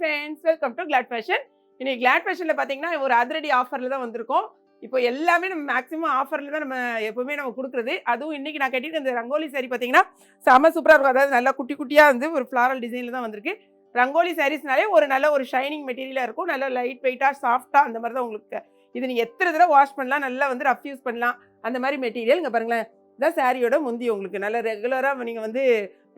Friends, welcome to glad fashion. இன்னைக்கு glad ஃபேஷனில் பார்த்தீங்கன்னா ஒரு அதிரடி ஆஃபரில் தான் வந்திருக்கோம். இப்போ எல்லாமே நம்ம மேக்ஸிமம் ஆஃபரில் தான் நம்ம எப்போவுமே நம்ம கொடுக்குறது. அதுவும் இன்றைக்கி நான் கட்டியிருக்க இந்த ரங்கோலி சாரீ பார்த்தீங்கன்னா செம சூப்பராக இருக்கும். அதாவது நல்லா குட்டி குட்டியாக வந்து ஒரு ஃப்ளாரல் டிசைனில் தான் வந்திருக்கு. ரங்கோலி சாரீஸ்னாலே ஒரு நல்ல ஒரு ஷைனிங் மெட்டீரியலாக இருக்கும். நல்ல லைட் வெயிட்டாக சாஃப்டாக அந்த மாதிரி தான் உங்களுக்கு. இது நீங்கள் எத்தனை தடவை வாஷ் பண்ணலாம், நல்லா வந்து ரஃப் யூஸ் பண்ணலாம். அந்த மாதிரி மெட்டீரியல் இங்கே பாருங்களேன். இதான் சாரியோட முந்தி. உங்களுக்கு நல்ல ரெகுலராக நீங்கள் வந்து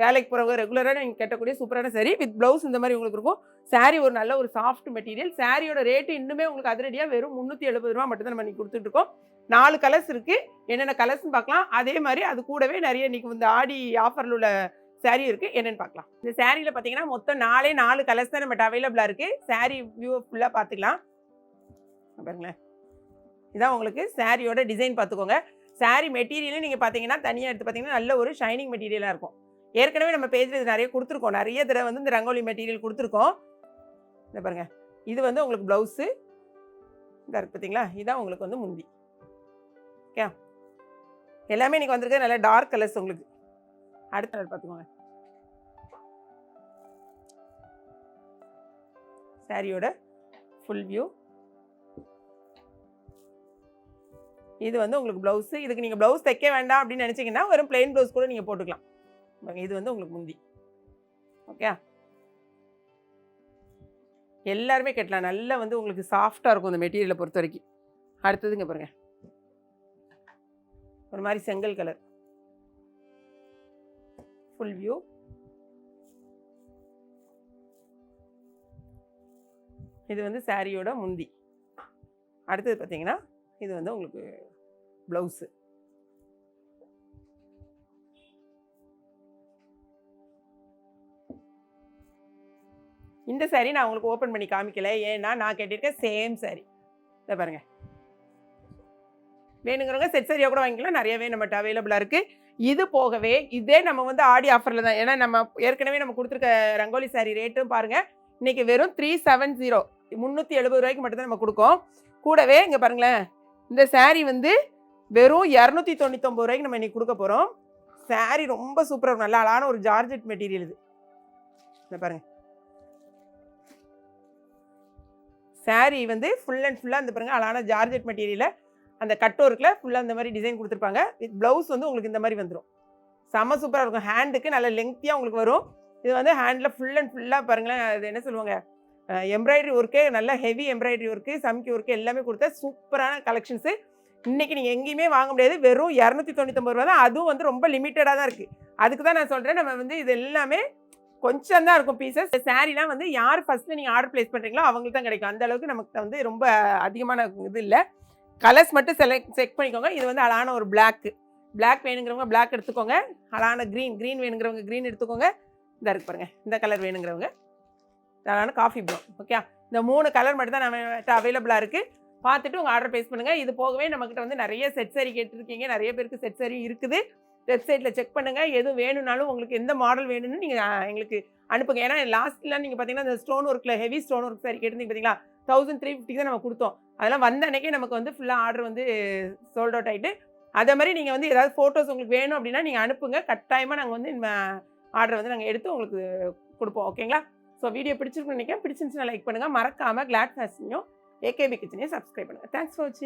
வேலைக்கு போகிறவங்க ரெகுலராக நீங்கள் கட்டக்கூடிய சூப்பரான சாரீ வித் ப்ளவுஸ் இந்த மாதிரி உங்களுக்கு இருக்கும். சாரீ ஒரு நல்ல ஒரு சாஃப்ட் மெட்டீரியல். சாரியோட ரேட்டு இன்னுமே உங்களுக்கு அதிரடியாக வெறும் 370 ரூபா மட்டும் தான் நம்ம இன்றைக்கி கொடுத்துட்ருக்கோம். 4 கலர்ஸ் இருக்குது. என்னென்ன கலர்ஸ்னு பார்க்கலாம். அதே மாதிரி அது கூடவே நிறைய இன்றைக்கி வந்து ஆடி ஆஃபரில் உள்ள சாரீ இருக்குது. என்னென்னு பார்க்கலாம். இந்த சாரியில் பார்த்தீங்கன்னா மொத்தம் 4 கலர்ஸ் தான் நம்மகிட்ட அவைலபிளாக இருக்குது. சாரீ வியூ ஃபுல்லாக பார்த்துக்கலாம். பாருங்களேன், இதான் உங்களுக்கு சாரியோட டிசைன் பார்த்துக்கோங்க. சாரீ மெட்டீரியலும் நீங்கள் பார்த்தீங்கன்னா தனியாக எடுத்து பார்த்தீங்கன்னா நல்ல ஒரு ஷைனிங் மெட்டீரியலாக இருக்கும். ஏற்கனவே நம்ம பேஜில் இது நிறைய கொடுத்துருக்கோம். நிறைய தடவை வந்து இந்த ரங்கோலி மெட்டீரியல் கொடுத்துருக்கோம். இந்த பாருங்கள், இது வந்து உங்களுக்கு ப்ளவுஸு இதாக இருக்குது பார்த்தீங்களா. இதுதான் உங்களுக்கு வந்து முந்தி. ஓகே, எல்லாமே இன்றைக்கி வந்திருக்கு நல்ல டார்க் கலர்ஸ். உங்களுக்கு அடுத்த கலர் பார்த்துக்கோங்க. சாரியோட ஃபுல் வியூ. இது வந்து உங்களுக்கு ப்ளவுஸு. இதுக்கு நீங்கள் ப்ளவுஸ் தைக்க வேண்டாம் அப்படின்னு நினச்சிங்கன்னா வெறும் பிளெயின் ப்ளவுஸ் கூட நீங்கள் போட்டுக்கலாம். இது வந்து உங்களுக்கு முந்தி. ஓகே, எல்லாருமே கட்டலாம். நல்லா வந்து உங்களுக்கு சாஃப்டாக இருக்கும் இந்த மெட்டீரியலை பொறுத்த வரைக்கும். அடுத்ததுங்க பாருங்க, ஒரு மாதிரி செங்கல் கலர் ஃபுல் வியூ. இது வந்து சாரியோட முந்தி. அடுத்தது பார்த்தீங்கன்னா இது வந்து உங்களுக்கு ப்ளவுஸு. இந்த சாரீ நான் உங்களுக்கு ஓப்பன் பண்ணி காமிக்கல. ஏன்னா நான் கேட்டிருக்கேன் சேம் சாரீ. இதை பாருங்கள், வேணுங்கிறவங்க செட் சாரியாக கூட வாங்கிக்கலாம். நிறையவே நம்மகிட்ட அவைலபிளாக இருக்குது. இது போகவே இதே நம்ம வந்து ஆடி ஆஃபரில் தான். ஏன்னா நம்ம ஏற்கனவே நம்ம கொடுத்துருக்க ரங்கோலி சாரீ ரேட்டும் பாருங்கள். இன்றைக்கி வெறும் 370 370 ரூபாய்க்கு மட்டும்தான் நம்ம கொடுக்கோம். கூடவே இங்கே பாருங்களேன், இந்த சாரீ வந்து வெறும் 299 ரூபாய்க்கு நம்ம இன்றைக்கி கொடுக்க போகிறோம். சாரீ ரொம்ப சூப்பராக இருக்கும். நல்லா அழகான ஒரு ஜார்ஜெட் மெட்டீரியல் இது. இதை பாருங்கள், சாரீ வந்து ஃபுல் அண்ட் ஃபுல்லாக இந்த பாருங்கள் அழகான ஜார்ஜெட் மெட்டீரியலில் அந்த கட் ஒர்க்கில் ஃபுல்லாக இந்த மாதிரி டிசைன் கொடுத்துருப்பாங்க. வித் ப்ளவுஸ் வந்து உங்களுக்கு இந்த மாதிரி வந்துடும். செம்ம சூப்பராக இருக்கும். ஹேண்டுக்கு நல்ல லெங்க்த்தியாக உங்களுக்கு வரும். இது வந்து ஹேண்டில் ஃபுல் அண்ட் ஃபுல்லாக பாருங்களேன். அது என்ன சொல்லுவாங்க, எம்ப்ராய்டரி ஒர்க்கு, நல்ல ஹெவி எம்ப்ராய்டரி ஒர்க்கு, சம்கி ஒர்க்கு எல்லாமே கொடுத்த சூப்பரான கலெக்ஷன்ஸு. இன்றைக்கி நீங்கள் எங்கேயுமே வாங்க முடியாது. வெறும் 299 ரூபா தான். அதுவும் வந்து ரொம்ப லிமிட்டடாக தான் இருக்குது. அதுக்கு தான் நான் சொல்கிறேன், நம்ம வந்து இது எல்லாமே கொஞ்சம் தான் இருக்கும் பீசஸ். சாரீலாம் வந்து யார் ஃபஸ்ட்டு நீங்கள் ஆர்டர் ப்ளேஸ் பண்ணுறீங்களோ அவங்களுக்கு தான் கிடைக்கும். அந்த அளவுக்கு நமக்கு வந்து ரொம்ப அதிகமான இது இல்லை. கலர்ஸ் மட்டும் செக் பண்ணிக்கோங்க. இது வந்து அழகான ஒரு பிளாக் வேணுங்கிறவங்க பிளாக் எடுத்துக்கோங்க. அழகான க்ரீன் வேணுங்கிறவங்க க்ரீன் எடுத்துக்கோங்க. இதாக இருக்கு பாருங்கள், இந்த கலர் வேணுங்கிறவங்க அழகான காஃபி ப்ரௌன். ஓகே, இந்த 3 கலர் மட்டும் தான் நம்மகிட்ட அவைலபிளாக இருக்குது. பார்த்துட்டு உங்கள் ஆர்டர் ப்ளேஸ் பண்ணுங்கள். இது போகவே நம்மக்கிட்ட வந்து நிறைய செட் சாரீ கேட்டுருக்கீங்க. நிறைய பேருக்கு செட் சாரீ இருக்குது. வெப்சைட்டில் செக் பண்ணுங்கள். எது வேணும்னாலும் உங்களுக்கு எந்த மாடல் வேணும்னு நீங்கள் எங்களுக்கு அனுப்புங்க. ஏன்னா லாஸ்ட்லாம் நீங்கள் பார்த்தீங்கன்னா இந்த ஸ்டோன் ஒர்க்கில் ஹெவி ஸ்டோன் ஒர்க் சாரீ கேட்டிருந்தீங்க பார்த்தீங்களா, 1350 தான் நம்ம கொடுத்தோம். அதெல்லாம் வந்த அன்றைக்கே நமக்கு வந்து ஃபுல்லாக ஆர்டர் வந்து சோல்ட் அவுட் ஆகிட்டு. அதே மாதிரி நீங்கள் வந்து ஏதாவது ஃபோட்டோஸ் உங்களுக்கு வேணும் அப்படின்னா நீங்கள் அனுப்புங்க. கட்டாயமாக நாங்கள் வந்து ஆர்டர் வந்து நாங்கள் எடுத்து உங்களுக்கு கொடுப்போம். ஓகேங்களா? ஸோ வீடியோ பிடிச்சிருக்குன்னு நினைக்கிறேன். பிடிச்சிருந்துச்சுன்னா லைக் பண்ணுங்கள். மறக்காமல் கிளாட் ஃபேஷனையும் ஏகேபி கிச்சனையும் சப்ஸ்கிரைப் பண்ணுங்கள். தேங்க்ஸ் ஃபார் வாட்சிங்.